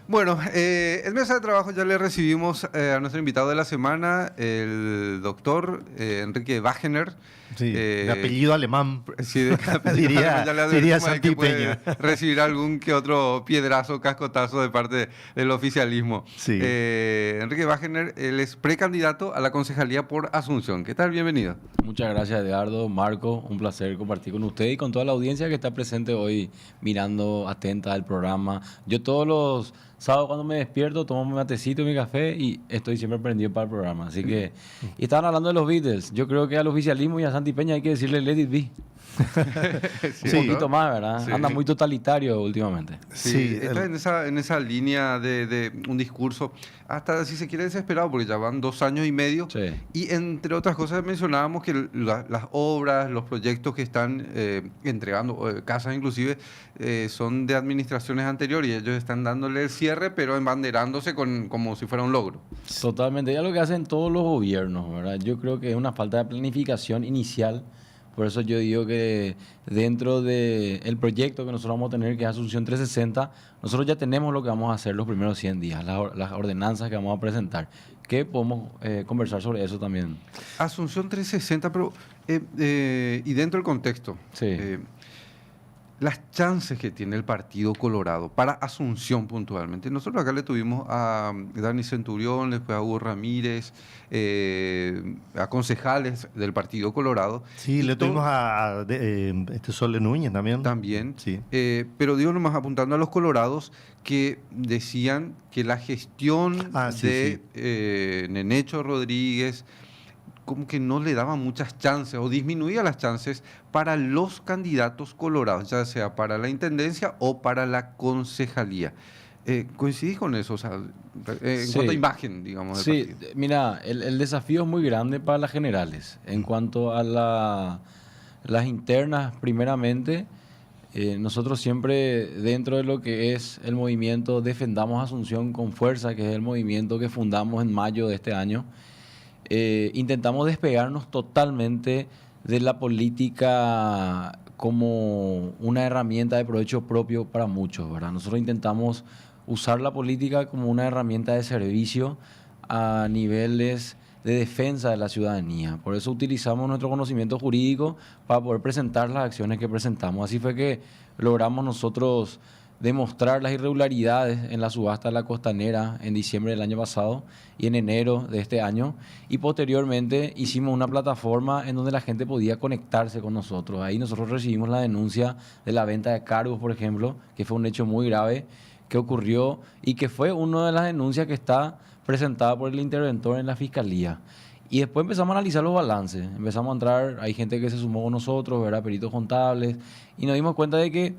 Bueno, en mesa de trabajo ya le recibimos a nuestro invitado de la semana, el doctor Enrique Wagener. Sí, de apellido alemán, Sí, de apellido diría, alemán, ya le diría advertimos ahí que Santi puede Peña. recibir algún que otro piedrazo, cascotazo de parte del oficialismo. Sí, Enrique Wagener, él es precandidato a la concejalía por Asunción. ¿Qué tal? Bienvenido. Muchas gracias, Edgardo, Marco. Un placer compartir con usted y con toda la audiencia que está presente hoy mirando atenta el programa. Yo todos los sábados cuando me despierto tomo mi matecito y mi café y estoy siempre prendido para el programa. Así que, y estaban hablando de los Beatles. Yo creo que al oficialismo y a Santi Peña hay que decirle let it be. Un Sí, poquito ¿no? más, ¿verdad? Sí. Anda muy totalitario últimamente. Sí, sí, está en esa línea de un discurso, hasta si se quiere desesperado, porque ya van 2 años y medio. Sí. Y entre otras cosas mencionábamos que las obras, los proyectos que están entregando, casas inclusive, son de administraciones anteriores y ellos están dándole el cierre, pero embanderándose como si fuera un logro. Totalmente, ya lo que hacen todos los gobiernos, ¿verdad? Yo creo que es una falta de planificación inicial. Por eso yo digo que dentro del proyecto que nosotros vamos a tener, que es Asunción 360, nosotros ya tenemos lo que vamos a hacer los primeros 100 días, las ordenanzas que vamos a presentar. ¿Qué podemos conversar sobre eso también? Asunción 360, pero y dentro del contexto, Sí. las chances que tiene el Partido Colorado para Asunción puntualmente. Nosotros acá le tuvimos a Dani Centurión, después a Hugo Ramírez, a concejales del Partido Colorado. sí, Y le to- tuvimos a Sole Núñez también. También. Sí. Pero digo nomás apuntando a los colorados que decían que la gestión Sí, de sí. Nenecho Rodríguez como que no le daba muchas chances o disminuía las chances para los candidatos colorados, ya sea para la intendencia o para la concejalía. ¿Coincidís con eso? O sea, en cuanto a Sí. imagen, digamos, del Sí, partido. mira, el desafío es muy grande para las generales. En cuanto a las internas, primeramente, nosotros siempre dentro de lo que es el movimiento Defendamos Asunción con Fuerza, que es el movimiento que fundamos en mayo de este año, intentamos despegarnos totalmente de la política como una herramienta de provecho propio para muchos, ¿verdad? Nosotros intentamos usar la política como una herramienta de servicio a niveles de defensa de la ciudadanía. Por eso utilizamos nuestro conocimiento jurídico para poder presentar las acciones que presentamos. Así fue que logramos nosotros demostrar las irregularidades en la subasta de la Costanera en diciembre del año pasado y en enero de este año, y posteriormente hicimos una plataforma en donde la gente podía conectarse con nosotros. Ahí nosotros recibimos la denuncia de la venta de cargos, por ejemplo, que fue un hecho muy grave que ocurrió y que fue una de las denuncias que está presentada por el interventor en la fiscalía. Y después empezamos a analizar los balances, empezamos a entrar, hay gente que se sumó con nosotros, ¿verdad? Peritos contables, y nos dimos cuenta de que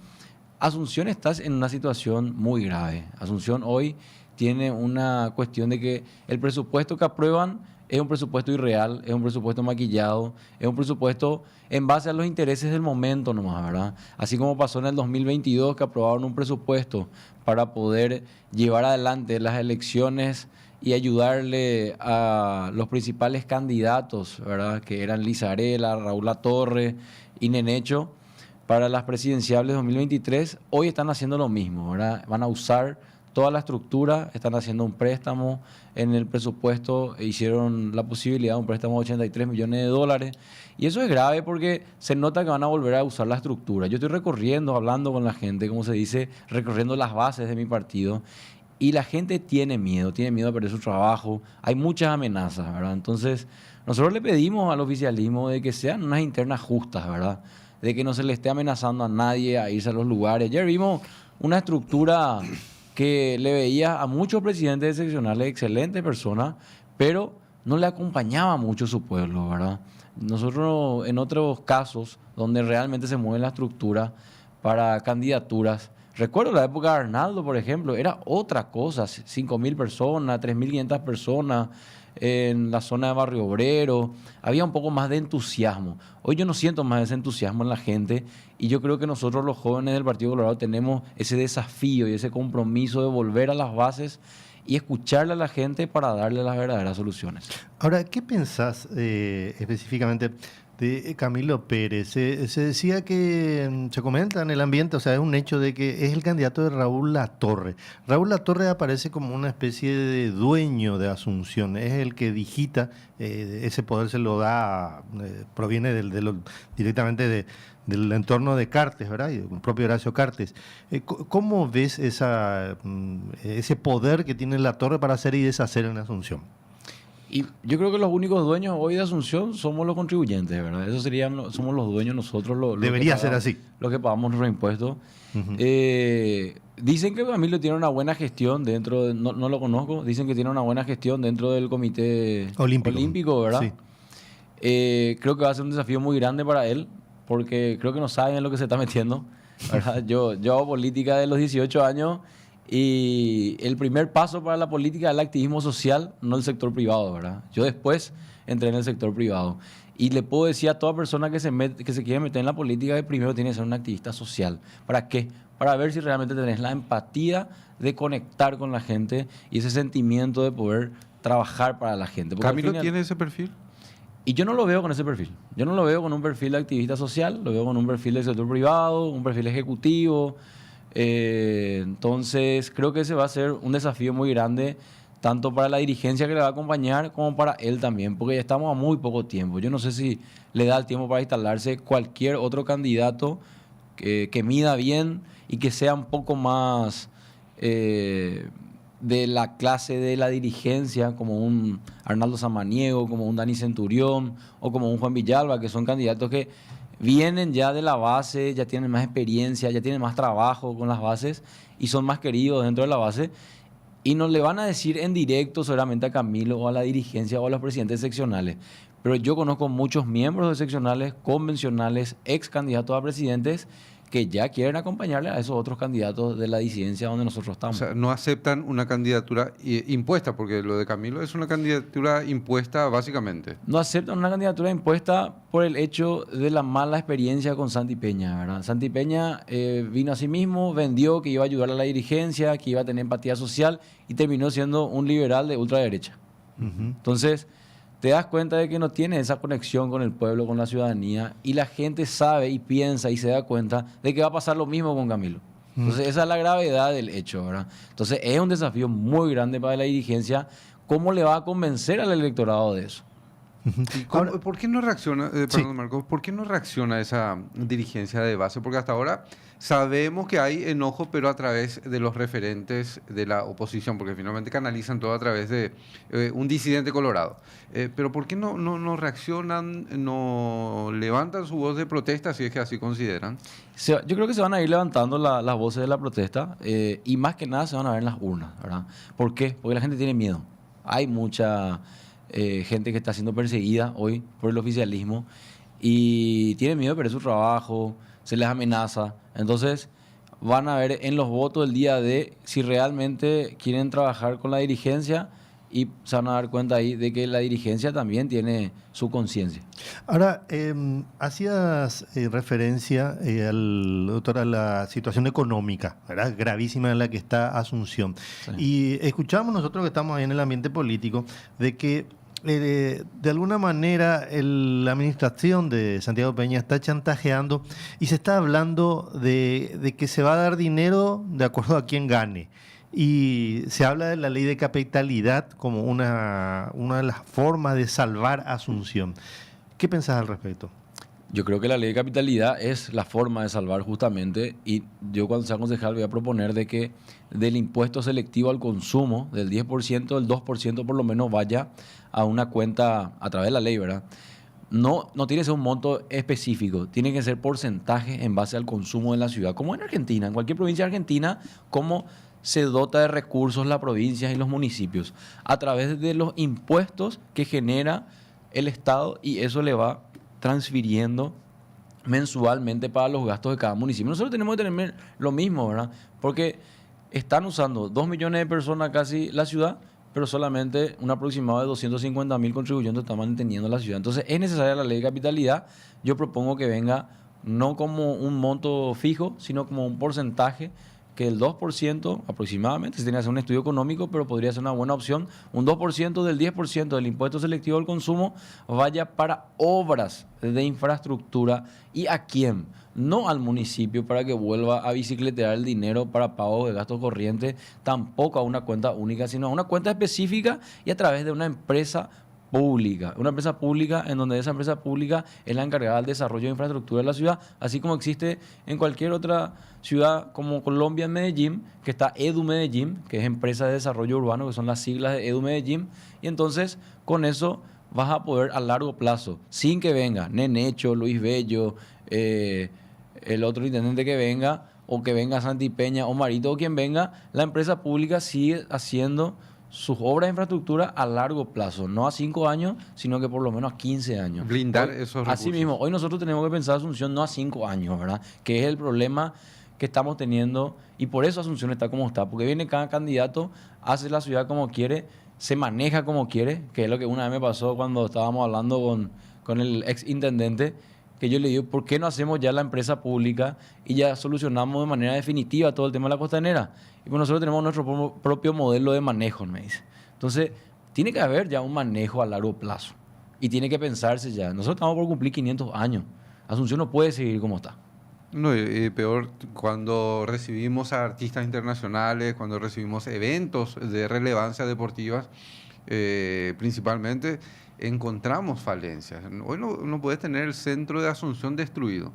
Asunción está en una situación muy grave. Asunción hoy tiene una cuestión de que el presupuesto que aprueban es un presupuesto irreal, es un presupuesto maquillado, es un presupuesto en base a los intereses del momento nomás, ¿verdad? Así como pasó en el 2022, que aprobaron un presupuesto para poder llevar adelante las elecciones y ayudarle a los principales candidatos, ¿verdad? Que eran Liza Arela, Raúl Latorre y Nenecho, para las presidenciales 2023, hoy están haciendo lo mismo, ¿verdad? Van a usar toda la estructura, están haciendo un préstamo en el presupuesto, hicieron la posibilidad de un préstamo de 83 millones de dólares. Y eso es grave porque se nota que van a volver a usar la estructura. Yo estoy recorriendo, hablando con la gente, como se dice, recorriendo las bases de mi partido. Y la gente tiene miedo a perder su trabajo. Hay muchas amenazas, ¿verdad? Entonces, nosotros le pedimos al oficialismo de que sean unas internas justas, ¿verdad? De que no se le esté amenazando a nadie a irse a los lugares. Ayer vimos una estructura que le veía a muchos presidentes seccionales, excelentes personas, pero no le acompañaba mucho su pueblo, ¿verdad? Nosotros, en otros casos, donde realmente se mueve la estructura para candidaturas, recuerdo la época de Arnaldo, por ejemplo, era otra cosa, 5.000 personas, 3.500 personas, en la zona de Barrio Obrero, había un poco más de entusiasmo. Hoy yo no siento más ese entusiasmo en la gente y yo creo que nosotros los jóvenes del Partido Colorado tenemos ese desafío y ese compromiso de volver a las bases y escucharle a la gente para darle las verdaderas soluciones. Ahora, ¿qué pensás específicamente? de Camilo Pérez. Se decía que se comenta en el ambiente, o sea, es un hecho de que es el candidato de Raúl Latorre. Raúl Latorre aparece como una especie de dueño de Asunción, es el que digita, ese poder se lo da, proviene directamente del entorno de Cartes, ¿verdad? Y el propio Horacio Cartes. ¿Cómo ves ese poder que tiene Latorre para hacer y deshacer en Asunción? Y yo creo que los únicos dueños hoy de Asunción somos los contribuyentes, ¿verdad? Eso somos los dueños nosotros. Debería ser así. Los que pagamos nuestros impuestos. Dicen que Camilo tiene una buena gestión dentro, no lo conozco, dicen que tiene una buena gestión dentro del Comité Olímpico, ¿verdad? Sí. Creo que va a ser un desafío muy grande para él, porque creo que no saben en lo que se está metiendo, ¿verdad? Yo hago política de los 18 años. Y el primer paso para la política es el activismo social, no el sector privado, ¿verdad? Yo después entré en el sector privado. Y le puedo decir a toda persona que se quiere meter en la política que primero tiene que ser un activista social. ¿Para qué? Para ver si realmente tenés la empatía de conectar con la gente y ese sentimiento de poder trabajar para la gente. Porque ¿Camilo tiene ese perfil? Y yo no lo veo con ese perfil. Yo no lo veo con un perfil de activista social, lo veo con un perfil del sector privado, un perfil ejecutivo. Entonces creo que ese va a ser un desafío muy grande tanto para la dirigencia que le va a acompañar como para él también, porque ya estamos a muy poco tiempo. Yo no sé si le da el tiempo para instalarse cualquier otro candidato que mida bien y que sea un poco más de la clase de la dirigencia, como un Arnaldo Samaniego, como un Dani Centurión o como un Juan Villalba, que son candidatos que vienen ya de la base, ya tienen más experiencia, ya tienen más trabajo con las bases y son más queridos dentro de la base. Y no le van a decir en directo seguramente a Camilo o a la dirigencia o a los presidentes seccionales. Pero yo conozco muchos miembros de seccionales, convencionales, ex candidatos a presidentes que ya quieren acompañarle a esos otros candidatos de la disidencia donde nosotros estamos. O sea, no aceptan una candidatura impuesta, porque lo de Camilo es una candidatura impuesta básicamente. No aceptan una candidatura impuesta por el hecho de la mala experiencia con Santi Peña, ¿verdad? Santi Peña vino a sí mismo, vendió que iba a ayudar a la dirigencia, que iba a tener empatía social y terminó siendo un liberal de ultraderecha. Entonces, te das cuenta de que no tiene esa conexión con el pueblo, con la ciudadanía, y la gente sabe y piensa y se da cuenta de que va a pasar lo mismo con Camilo. Entonces, esa es la gravedad del hecho, ¿verdad? Entonces, es un desafío muy grande para la dirigencia. ¿Cómo le va a convencer al electorado de eso? ¿Por qué no reacciona, perdón, Marcos, por qué no reacciona esa dirigencia de base? Porque hasta ahora sabemos que hay enojo, pero a través de los referentes de la oposición, porque finalmente canalizan todo a través de un disidente colorado. Pero ¿por qué no reaccionan, no levantan su voz de protesta, si es que así consideran? Yo creo que se van a ir levantando las voces de la protesta y más que nada se van a ver en las urnas, ¿verdad? ¿Por qué? Porque la gente tiene miedo. Hay mucha gente que está siendo perseguida hoy por el oficialismo y tiene miedo de perder su trabajo, se les amenaza. Entonces van a ver en los votos el día de si realmente quieren trabajar con la dirigencia y se van a dar cuenta ahí de que la dirigencia también tiene su conciencia. Ahora, hacías referencia, doctor, a la situación económica, ¿verdad? Gravísima en la que está Asunción. Sí. Y escuchamos nosotros que estamos ahí en el ambiente político de que de alguna manera la administración de Santiago Peña está chantajeando y se está hablando de que se va a dar dinero de acuerdo a quien gane. Y se habla de la ley de capitalidad como una de las formas de salvar Asunción. ¿Qué pensás al respecto? Yo creo que la ley de capitalidad es la forma de salvar justamente, y yo cuando sea concejal voy a proponer de que del impuesto selectivo al consumo, del 10%, el 2% por lo menos vaya a una cuenta a través de la ley, ¿verdad? No tiene que ser un monto específico, tiene que ser porcentaje en base al consumo de la ciudad, como en Argentina, en cualquier provincia de Argentina, como se dota de recursos las provincias y los municipios, a través de los impuestos que genera el Estado, y eso le va transfiriendo mensualmente para los gastos de cada municipio. Nosotros tenemos que tener lo mismo, ¿verdad? Porque están usando 2 millones de personas casi la ciudad, pero solamente un aproximado de 250.000 contribuyentes están manteniendo la ciudad. Entonces es necesaria la ley de capitalidad. Yo propongo que venga no como un monto fijo, sino como un porcentaje que el 2% aproximadamente, se tiene que hacer un estudio económico, pero podría ser una buena opción, un 2% del 10% del impuesto selectivo al consumo vaya para obras de infraestructura. ¿Y a quién? No al municipio para que vuelva a bicicletear el dinero para pago de gastos corrientes, tampoco a una cuenta única, sino a una cuenta específica y a través de una empresa pública. Una empresa pública en donde esa empresa pública es la encargada del desarrollo de infraestructura de la ciudad, así como existe en cualquier otra ciudad como Colombia, en Medellín, que está Edu Medellín, que es Empresa de Desarrollo Urbano, que son las siglas de Edu Medellín, y entonces con eso vas a poder a largo plazo, sin que venga Nenecho, Luis Bello, el otro intendente que venga, o que venga Santi Peña o Marito o quien venga, la empresa pública sigue haciendo sus obras de infraestructura a largo plazo, no a 5 años, sino que por lo menos a 15 años. Blindar Hoy, esos recursos. Así mismo, hoy nosotros tenemos que pensar Asunción no a 5 años, ¿verdad? Que es el problema que estamos teniendo y por eso Asunción está como está, porque viene cada candidato, hace la ciudad como quiere, se maneja como quiere, que es lo que una vez me pasó cuando estábamos hablando con el ex intendente, que yo le digo, ¿por qué no hacemos ya la empresa pública y ya solucionamos de manera definitiva todo el tema de la costanera? Y pues nosotros tenemos nuestro propio modelo de manejo, me dice. Entonces, tiene que haber ya un manejo a largo plazo y tiene que pensarse ya. Nosotros estamos por cumplir 500 años. Asunción no puede seguir como está. No, y peor, cuando recibimos a artistas internacionales, cuando recibimos eventos de relevancia deportiva, principalmente, encontramos falencias. Hoy no puedes tener el centro de Asunción destruido.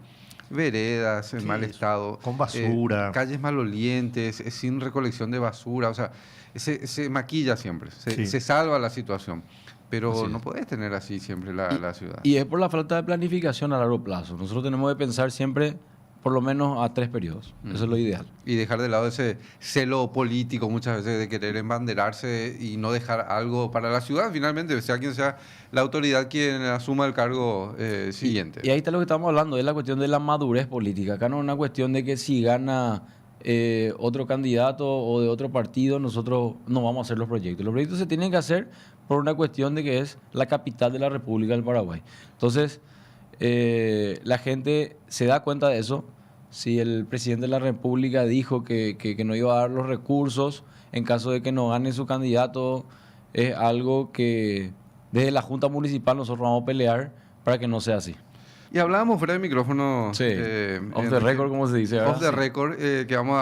Veredas en mal estado. Con basura. Calles malolientes, sin recolección de basura. O sea, se maquilla siempre, se salva la situación. Pero no puedes tener así siempre la ciudad. Y es por la falta de planificación a largo plazo. Nosotros tenemos que pensar siempre por lo menos a 3 periodos. Eso es lo ideal. Y dejar de lado ese celo político muchas veces de querer embanderarse y no dejar algo para la ciudad, finalmente, sea quien sea la autoridad quien asuma el cargo siguiente. Y ahí está lo que estamos hablando, es la cuestión de la madurez política. Acá no es una cuestión de que si gana otro candidato o de otro partido, nosotros no vamos a hacer los proyectos. Los proyectos se tienen que hacer por una cuestión de que es la capital de la República del Paraguay. Entonces, la gente se da cuenta de eso. Si el presidente de la República dijo que no iba a dar los recursos en caso de que no gane su candidato, es algo que desde la Junta Municipal nosotros vamos a pelear para que no sea así. Y hablábamos fuera de micrófono. Sí, off the record, como se dice. Off the record, que vamos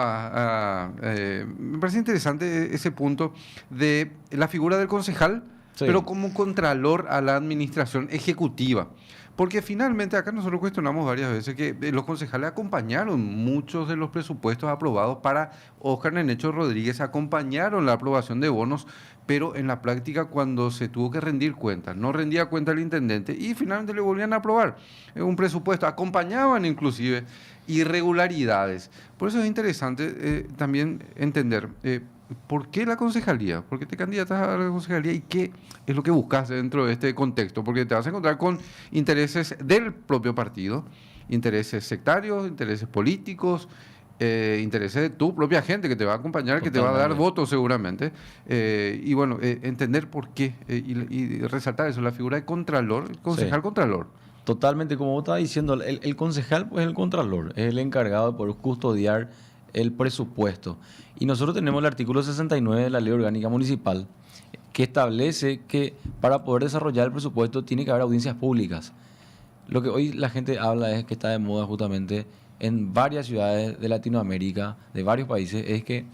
me parece interesante ese punto de la figura del concejal, pero como contralor a la administración ejecutiva. Porque finalmente acá nosotros cuestionamos varias veces que los concejales acompañaron muchos de los presupuestos aprobados para Óscar Nenecho Rodríguez, acompañaron la aprobación de bonos, pero en la práctica cuando se tuvo que rendir cuentas, no rendía cuenta el intendente y finalmente le volvían a aprobar un presupuesto, acompañaban inclusive irregularidades. Por eso es interesante también entender por qué la concejalía, por qué te candidatas a la concejalía y qué es lo que buscas dentro de este contexto, porque te vas a encontrar con intereses del propio partido, intereses sectarios, intereses políticos, intereses de tu propia gente que te va a acompañar, totalmente, que te va a dar votos seguramente. Y bueno, entender por qué y resaltar eso, la figura de contralor, concejal contralor. Totalmente, como vos estabas diciendo, el concejal pues, es el contralor, es el encargado de poder custodiar el presupuesto. Y nosotros tenemos el artículo 69 de la Ley Orgánica Municipal que establece que para poder desarrollar el presupuesto tiene que haber audiencias públicas. Lo que hoy la gente habla es que está de moda justamente en varias ciudades de Latinoamérica, de varios países, es que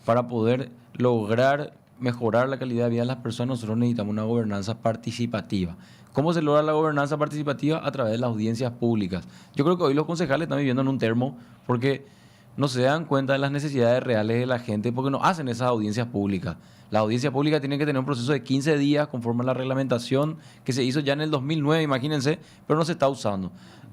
para poder lograr mejorar la calidad de vida de las personas nosotros necesitamos una gobernanza participativa. ¿Cómo se logra la gobernanza participativa? A través de las audiencias públicas. Yo creo que hoy los concejales están viviendo en un termo porque no se dan cuenta de las necesidades reales de la gente porque no hacen esas audiencias públicas. Las audiencias públicas tienen que tener un proceso de 15 días conforme a la reglamentación que se hizo ya en el 2009, imagínense, pero no se está usando.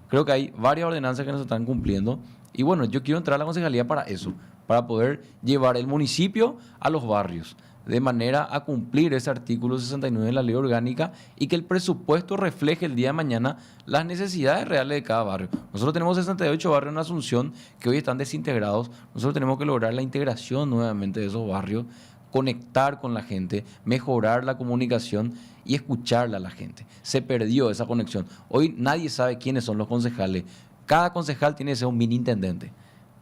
Creo que hay varias ordenanzas que no se están cumpliendo y bueno, yo quiero entrar a la concejalía para eso, para poder llevar el municipio a los barrios, de manera a cumplir ese artículo 69 de la Ley Orgánica y que el presupuesto refleje el día de mañana las necesidades reales de cada barrio. Nosotros tenemos 68 barrios en Asunción que hoy están desintegrados. Nosotros tenemos que lograr la integración nuevamente de esos barrios, conectar con la gente, mejorar la comunicación y escucharla a la gente. Se perdió esa conexión. Hoy nadie sabe quiénes son los concejales. Cada concejal tiene que ser un mini intendente.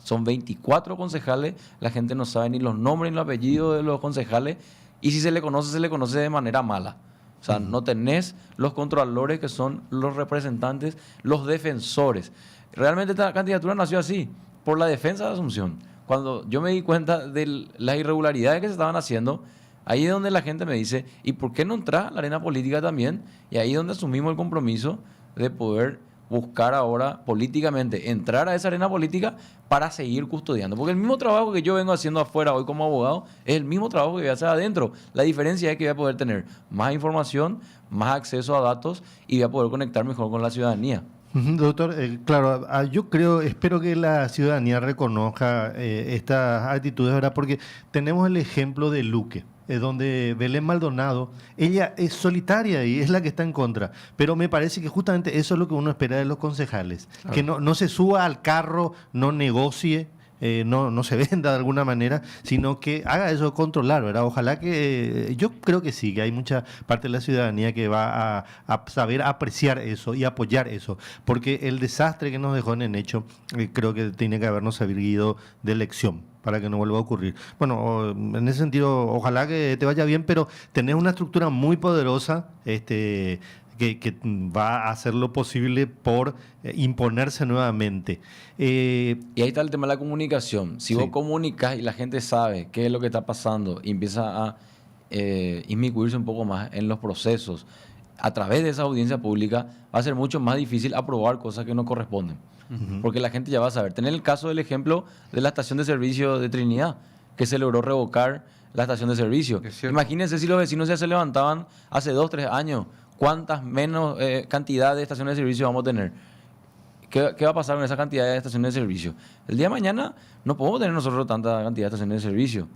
Son 24 concejales, la gente no sabe ni los nombres ni los apellidos de los concejales, y si se le conoce de manera mala. O sea, no tenés los controladores que son los representantes, los defensores. Realmente esta candidatura nació así, por la defensa de Asunción. Cuando yo me di cuenta de las irregularidades que se estaban haciendo, ahí es donde la gente me dice, ¿y por qué no entrar a la arena política también? Y ahí es donde asumimos el compromiso de poder buscar ahora políticamente, entrar a esa arena política para seguir custodiando. Porque el mismo trabajo que yo vengo haciendo afuera hoy como abogado es el mismo trabajo que voy a hacer adentro. La diferencia es que voy a poder tener más información, más acceso a datos y voy a poder conectar mejor con la ciudadanía. Doctor, claro, yo espero que la ciudadanía reconozca estas actitudes, ¿verdad? Porque tenemos el ejemplo de Luque, donde Belén Maldonado, ella es solitaria y es la que está en contra, pero me parece que justamente eso es lo que uno espera de los concejales, claro. Que no se suba al carro, no negocie, no se venda de alguna manera, sino que haga eso controlar, ¿verdad? Ojalá que, yo creo que sí, que hay mucha parte de la ciudadanía que va a saber apreciar eso y apoyar eso, porque el desastre que nos dejó en Hecho, creo que tiene que habernos servido de lección para que no vuelva a ocurrir. Bueno, en ese sentido, ojalá que te vaya bien, pero tenés una estructura muy poderosa, que va a hacer lo posible por imponerse nuevamente. Y ahí está el tema de la comunicación. Si vos comunicas y la gente sabe qué es lo que está pasando y empieza a inmiscuirse un poco más en los procesos, a través de esa audiencia pública, va a ser mucho más difícil aprobar cosas que no corresponden. Porque la gente ya va a saber. Tener el caso del ejemplo de la estación de servicio de Trinidad, que se logró revocar la estación de servicio. Imagínense si los vecinos ya se levantaban hace 2, 3 años, ¿cuántas menos cantidad de estaciones de servicio vamos a tener? ¿Qué va a pasar con esa cantidad de estaciones de servicio? El día de mañana no podemos tener nosotros tanta cantidad de estaciones de servicio.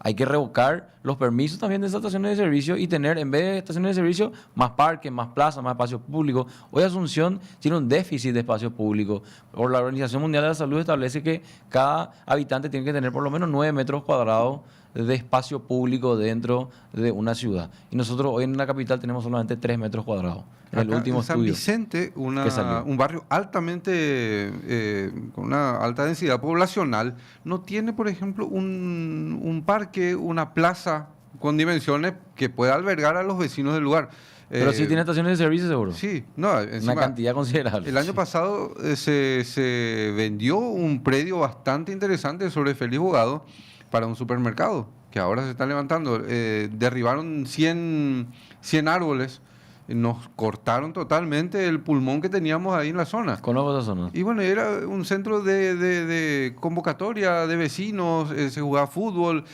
Hay que revocar los permisos también de esas estaciones de servicio y tener, en vez de estaciones de servicio, más parques, más plazas, más espacios públicos. Hoy Asunción tiene un déficit de espacios públicos. Por la Organización Mundial de la Salud establece que cada habitante tiene que tener por lo menos 9 metros cuadrados de espacio público dentro de una ciudad. Y nosotros hoy en la capital tenemos solamente 3 metros cuadrados. En el último en San estudio Vicente, un barrio altamente, con una alta densidad poblacional, no tiene, por ejemplo, un parque, una plaza con dimensiones que pueda albergar a los vecinos del lugar. Pero sí tiene estaciones de servicio, seguro. Sí, no, encima, una cantidad considerable. El año pasado se vendió un predio bastante interesante sobre Félix Bogado para un supermercado, que ahora se está levantando. Derribaron 100 árboles, nos cortaron totalmente el pulmón que teníamos ahí en la zona. Conozco esa zona. Y bueno, era un centro de convocatoria de vecinos, se jugaba fútbol,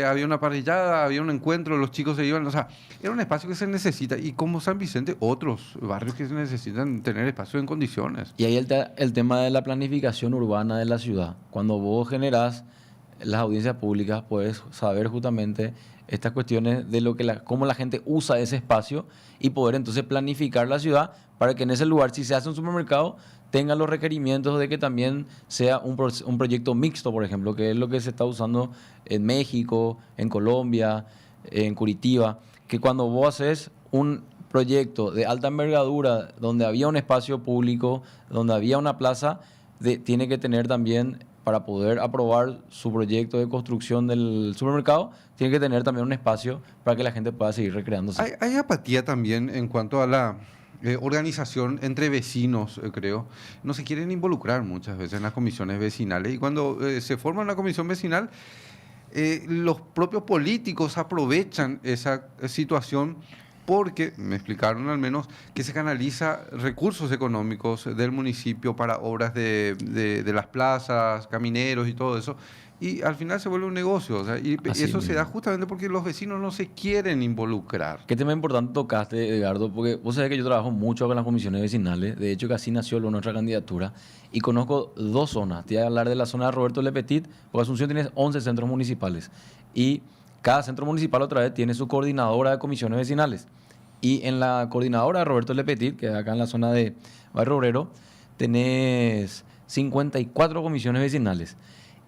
había una parrillada, había un encuentro, los chicos se iban, o sea, era un espacio que se necesita. Y como San Vicente, otros barrios que se necesitan tener espacio en condiciones. Y ahí el tema de la planificación urbana de la ciudad. Cuando vos generás las audiencias públicas, puedes saber justamente estas cuestiones de cómo la gente usa ese espacio y poder entonces planificar la ciudad para que en ese lugar, si se hace un supermercado, tenga los requerimientos de que también sea un proyecto mixto, por ejemplo, que es lo que se está usando en México, en Colombia, en Curitiba, que cuando vos haces un proyecto de alta envergadura donde había un espacio público, donde había una plaza, tiene que tener también, para poder aprobar su proyecto de construcción del supermercado, tiene que tener también un espacio para que la gente pueda seguir recreándose. Hay apatía también en cuanto a la organización entre vecinos, creo. No se quieren involucrar muchas veces en las comisiones vecinales. Y cuando se forma una comisión vecinal, los propios políticos aprovechan esa situación porque, me explicaron al menos, que se canaliza recursos económicos del municipio para obras de las plazas, camineros y todo eso, y al final se vuelve un negocio. O sea, y eso se da justamente porque los vecinos no se quieren involucrar. ¿Qué tema importante tocaste, Edgardo? Porque vos sabés que yo trabajo mucho con las comisiones vecinales, de hecho que así nació nuestra candidatura, y conozco 2 zonas. Te voy a hablar de la zona de Roberto Le Petit, porque Asunción tiene 11 centros municipales, y cada centro municipal otra vez tiene su coordinadora de comisiones vecinales. Y en la coordinadora de Roberto Le Petit, que es acá en la zona de Barrio Obrero, tenés 54 comisiones vecinales.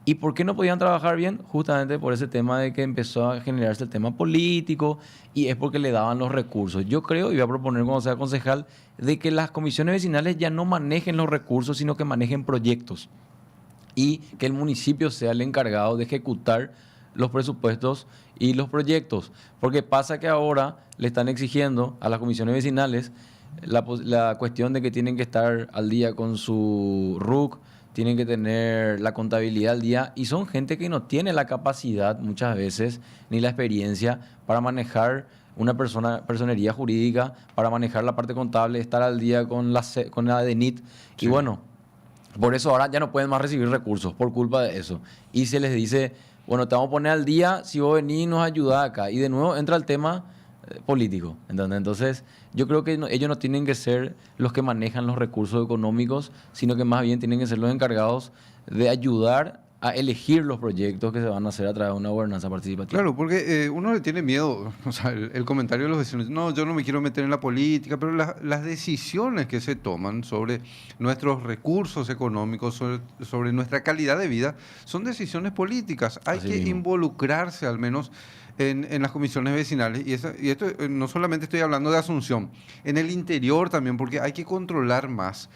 ¿Y por qué no podían trabajar bien? Justamente por ese tema de que empezó a generarse el tema político, y es porque le daban los recursos. Yo creo, y voy a proponer cuando sea concejal, de que las comisiones vecinales ya no manejen los recursos, sino que manejen proyectos. y que el municipio sea el encargado de ejecutar los presupuestos y los proyectos. Porque pasa que ahora le están exigiendo a las comisiones vecinales la cuestión de que tienen que estar al día con su RUC, tienen que tener la contabilidad al día, y son gente que no tiene la capacidad muchas veces ni la experiencia para manejar una personería jurídica, para manejar la parte contable, estar al día con la DENIT. Sí. Y bueno, por eso ahora ya no pueden más recibir recursos por culpa de eso. Y se les dice, bueno, te vamos a poner al día si vos venís y nos ayudás acá. Y de nuevo entra el tema político, ¿entendés? Entonces, yo creo que ellos no tienen que ser los que manejan los recursos económicos, sino que más bien tienen que ser los encargados de ayudar a elegir los proyectos que se van a hacer a través de una gobernanza participativa. Claro, porque uno le tiene miedo, o sea, el comentario de los vecinos, no, yo no me quiero meter en la política, pero las decisiones que se toman sobre nuestros recursos económicos, sobre nuestra calidad de vida, son decisiones políticas. Hay que involucrarse al menos en las comisiones vecinales, y esto no solamente estoy hablando de Asunción, en el interior también, porque hay que controlar más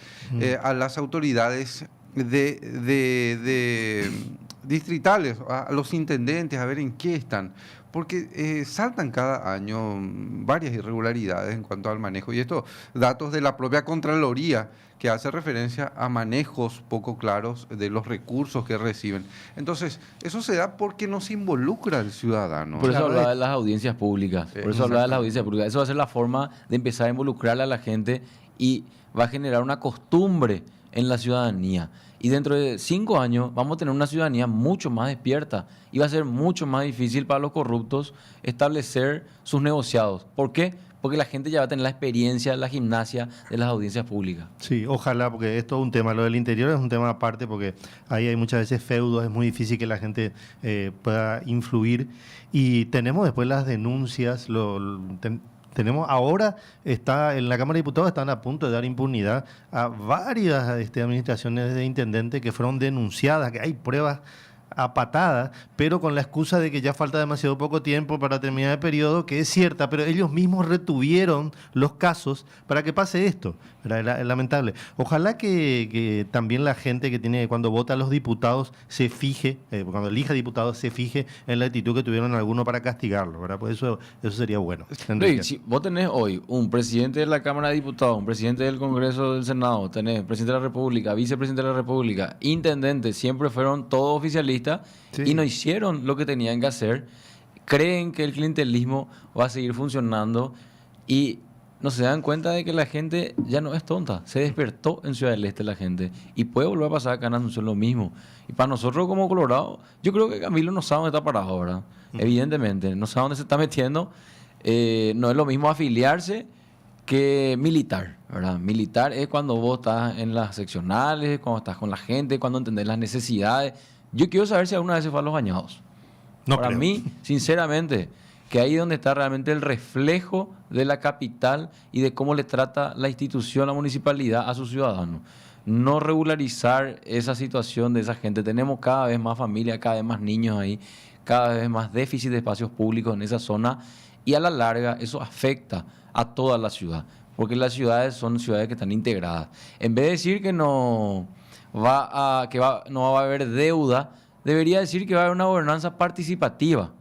a las autoridades de distritales, a los intendentes, a ver en qué están, porque saltan cada año varias irregularidades en cuanto al manejo, y estos datos de la propia Contraloría, que hace referencia a manejos poco claros de los recursos que reciben. Entonces, eso se da porque no se involucra el ciudadano. Por eso hablaba de las audiencias públicas. Eso va a ser la forma de empezar a involucrar a la gente, y va a generar una costumbre en la ciudadanía. Y dentro de 5 años vamos a tener una ciudadanía mucho más despierta, y va a ser mucho más difícil para los corruptos establecer sus negociados. ¿Por qué? Porque la gente ya va a tener la experiencia, la gimnasia de las audiencias públicas. Sí, ojalá, porque es todo un tema. Lo del interior es un tema aparte, porque ahí hay muchas veces feudos, es muy difícil que la gente pueda influir. Y tenemos después las denuncias, tenemos ahora, está en la Cámara de Diputados, están a punto de dar impunidad a varias administraciones de intendentes que fueron denunciadas, que hay pruebas a patadas, pero con la excusa de que ya falta demasiado poco tiempo para terminar el periodo, que es cierta, pero ellos mismos retuvieron los casos para que pase esto. Es lamentable. Ojalá que también la gente que tiene, cuando vota a los diputados, se fije, cuando elija diputados, se fije en la actitud que tuvieron algunos para castigarlo, ¿verdad? Pues eso sería bueno. Si vos tenés hoy un presidente de la Cámara de Diputados, un presidente del Congreso del Senado, tenés presidente de la República, vicepresidente de la República, intendentes, siempre fueron todos oficialistas, sí, y no hicieron lo que tenían que hacer, creen que el clientelismo va a seguir funcionando, y no se dan cuenta de que la gente ya no es tonta. Se despertó en Ciudad del Este la gente, y puede volver a pasar acá en Asunción lo mismo. Y para nosotros como Colorado, yo creo que Camilo no sabe dónde está parado, ¿verdad? Evidentemente, no sabe dónde se está metiendo. No es lo mismo afiliarse que militar, ¿verdad? Militar es cuando vos estás en las seccionales, cuando estás con la gente, cuando entendés las necesidades. Yo quiero saber si alguna vez se fue a Los Bañados. No Para creo. mí, sinceramente, que ahí es donde está realmente el reflejo de la capital y de cómo le trata la institución, la municipalidad a sus ciudadanos. No regularizar esa situación de esa gente. Tenemos cada vez más familias, cada vez más niños ahí, cada vez más déficit de espacios públicos en esa zona, y a la larga eso afecta a toda la ciudad, porque las ciudades son ciudades que están integradas. En vez de decir que no va a haber deuda, debería decir que va a haber una gobernanza participativa.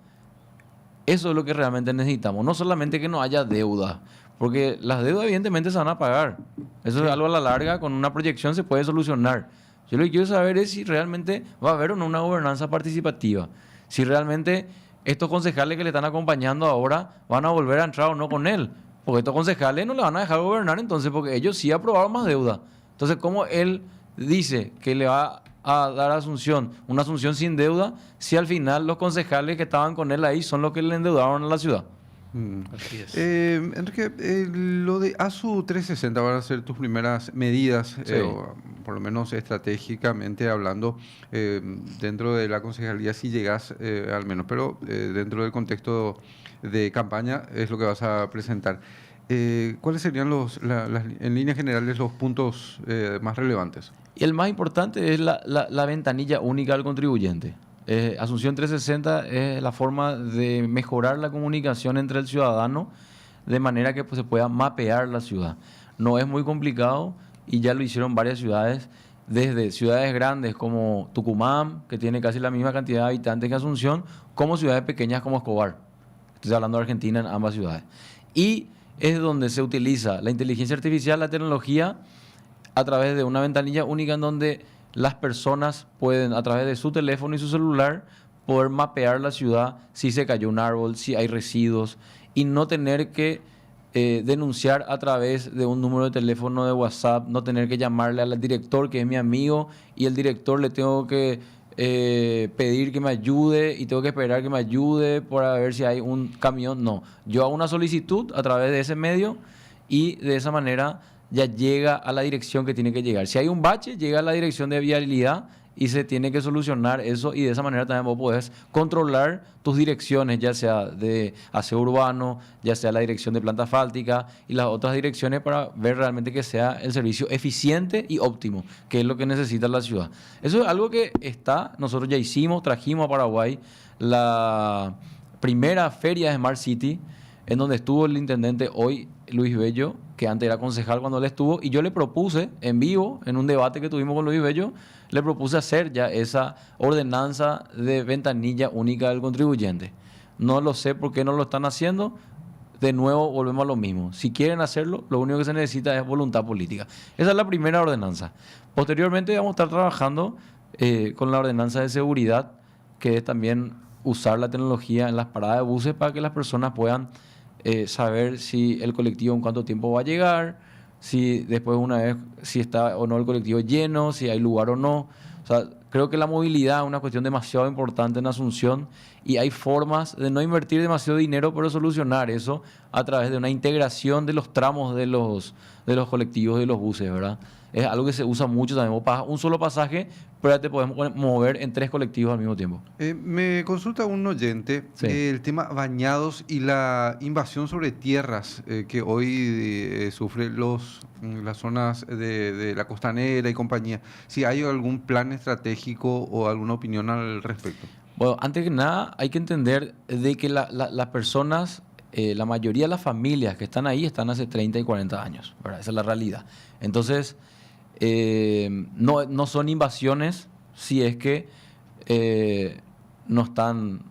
Eso es lo que realmente necesitamos, no solamente que no haya deuda, porque las deudas evidentemente se van a pagar. Eso es algo a la larga, con una proyección se puede solucionar. Yo lo que quiero saber es si realmente va a haber o no una gobernanza participativa, si realmente estos concejales que le están acompañando ahora van a volver a entrar o no con él, porque estos concejales no le van a dejar gobernar entonces, porque ellos sí aprobaron más deuda. Entonces, ¿cómo él dice que le va a dar a Asunción una Asunción sin deuda, si al final los concejales que estaban con él ahí son los que le endeudaron a la ciudad? Así es. Enrique, lo de ASU 360 van a ser tus primeras medidas, Sí. o por lo menos estratégicamente hablando, dentro de la concejalía, si llegas al menos, pero dentro del contexto de campaña es lo que vas a presentar. ¿Cuáles serían en líneas generales los puntos más relevantes? Y el más importante es la ventanilla única al contribuyente. Asunción 360 es la forma de mejorar la comunicación entre el ciudadano, de manera que pues, se pueda mapear la ciudad. No es muy complicado, y ya lo hicieron varias ciudades. desde ciudades grandes como Tucumán, que tiene casi la misma cantidad de habitantes que Asunción, como ciudades pequeñas como Escobar. Estoy hablando de Argentina en ambas ciudades. Y es donde se utiliza la inteligencia artificial, la tecnología, a través de una ventanilla única en donde las personas pueden, a través de su teléfono y su celular, poder mapear la ciudad, si se cayó un árbol, si hay residuos, y no tener que denunciar a través de un número de teléfono de WhatsApp, no tener que llamarle al director, que es mi amigo, y el director le tengo que pedir que me ayude y tengo que esperar que me ayude para ver si hay un camión. No, yo hago una solicitud a través de ese medio y de esa manera ya llega a la dirección que tiene que llegar. Si hay un bache, llega a la dirección de vialidad y se tiene que solucionar eso, y de esa manera también vos podés controlar tus direcciones, ya sea de aseo urbano, ya sea la dirección de planta asfáltica y las otras direcciones, para ver realmente que sea el servicio eficiente y óptimo, que es lo que necesita la ciudad. Eso es algo que nosotros ya trajimos a Paraguay la primera feria de Smart City, en donde estuvo el intendente hoy, Luis Bello, que antes era concejal cuando él estuvo, y yo le propuse en vivo, en un debate que tuvimos con Luis Bello, le propuse hacer ya esa ordenanza de ventanilla única del contribuyente. No lo sé por qué no lo están haciendo. De nuevo volvemos a lo mismo. Si quieren hacerlo, lo único que se necesita es voluntad política. Esa es la primera ordenanza. Posteriormente vamos a estar trabajando con la ordenanza de seguridad, que es también usar la tecnología en las paradas de buses para que las personas puedan saber si el colectivo en cuánto tiempo va a llegar, si después una vez, si está o no el colectivo lleno, si hay lugar o no. O sea, creo que la movilidad es una cuestión demasiado importante en Asunción, y hay formas de no invertir demasiado dinero, pero solucionar eso a través de una integración de los tramos de los colectivos y de los buses, ¿verdad? Es algo que se usa mucho también. Vos pagas un solo pasaje, pero ya te podemos mover en 3 colectivos al mismo tiempo. Me consulta un oyente el tema bañados y la invasión sobre tierras que hoy sufre las zonas de la costanera y compañía. Si hay algún plan estratégico o alguna opinión al respecto. Bueno, antes que nada hay que entender de que las personas, la mayoría de las familias que están ahí están hace 30 y 40 años, ¿verdad? Esa es la realidad. Entonces, no son invasiones si es que no están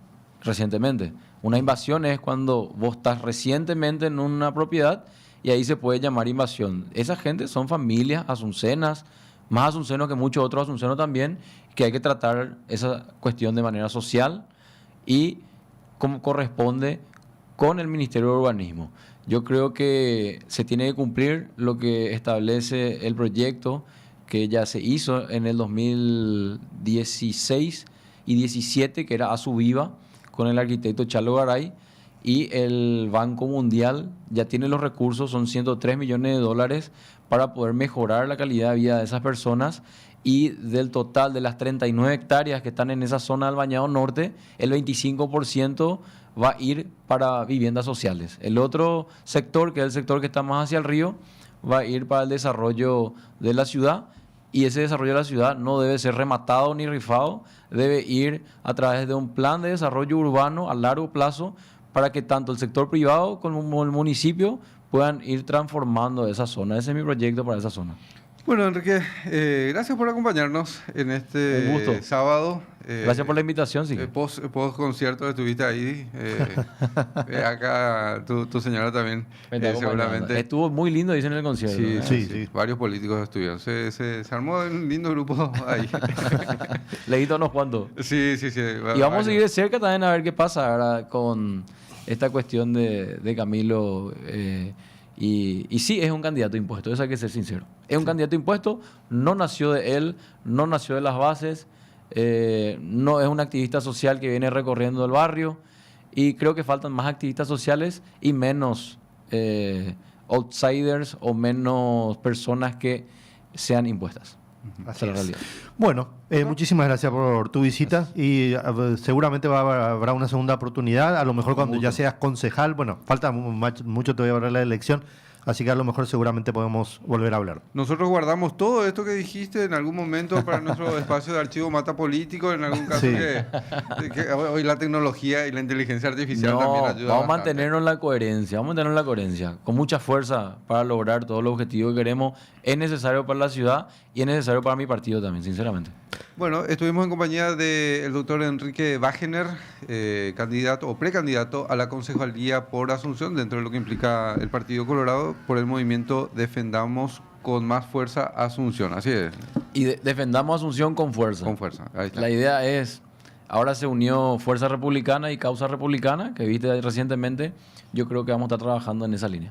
recientemente. Una invasión es cuando vos estás recientemente en una propiedad, y ahí se puede llamar invasión. Esa gente son familias asuncenas, más asuncenos que muchos otros asuncenos también, que hay que tratar esa cuestión de manera social y como corresponde con el Ministerio de Urbanismo. Yo creo que se tiene que cumplir lo que establece el proyecto que ya se hizo en el 2016 y 17, que era Asuviva, con el arquitecto Chalo Garay, y el Banco Mundial ya tiene los recursos, son 103 millones de dólares para poder mejorar la calidad de vida de esas personas, y del total de las 39 hectáreas que están en esa zona del Bañado Norte, el 25% va a ir para viviendas sociales. El otro sector, que es el sector que está más hacia el río, va a ir para el desarrollo de la ciudad, y ese desarrollo de la ciudad no debe ser rematado ni rifado, debe ir a través de un plan de desarrollo urbano a largo plazo, para que tanto el sector privado como el municipio puedan ir transformando esa zona. Ese es mi proyecto para esa zona. Bueno, Enrique, gracias por acompañarnos en este sábado. Gracias por la invitación. Sí. Post concierto estuviste ahí. Acá tu señora también, seguramente. Estuvo muy lindo, dicen, en el concierto. Sí. Varios políticos estuvieron. Se armó un lindo grupo ahí. Leíto unos cuantos. Sí. Y vamos a seguir de cerca también a ver qué pasa ahora con esta cuestión de Camilo. Y sí, es un candidato impuesto, eso hay que ser sincero. Es un candidato impuesto, no nació de él, no nació de las bases, no es un activista social que viene recorriendo el barrio, y creo que faltan más activistas sociales y menos outsiders o menos personas que sean impuestas. Esa es la realidad. Bueno, muchísimas gracias por tu visita, y seguramente habrá una segunda oportunidad, a lo mejor cuando ya seas concejal. Bueno, falta mucho todavía para la elección, Así que a lo mejor seguramente podemos volver a hablar. Nosotros guardamos todo esto que dijiste en algún momento para nuestro espacio de archivo Mata Político, en algún caso Sí. que hoy la tecnología y la inteligencia artificial No, también ayuda vamos a bastante. mantenernos la coherencia, vamos a mantenernos la coherencia, con mucha fuerza para lograr todos los objetivos que queremos. Es necesario para la ciudad y es necesario para mi partido también, sinceramente. Bueno, estuvimos en compañía del doctor Enrique Wagener, candidato o precandidato a la concejalía por Asunción, dentro de lo que implica el Partido Colorado, por el movimiento Defendamos con más fuerza Asunción. Así es, Y defendamos Asunción con fuerza. con fuerza. Ahí está. La idea es, ahora se unió Fuerza Republicana y Causa Republicana, que viste recientemente. Yo creo que vamos a estar trabajando en esa línea.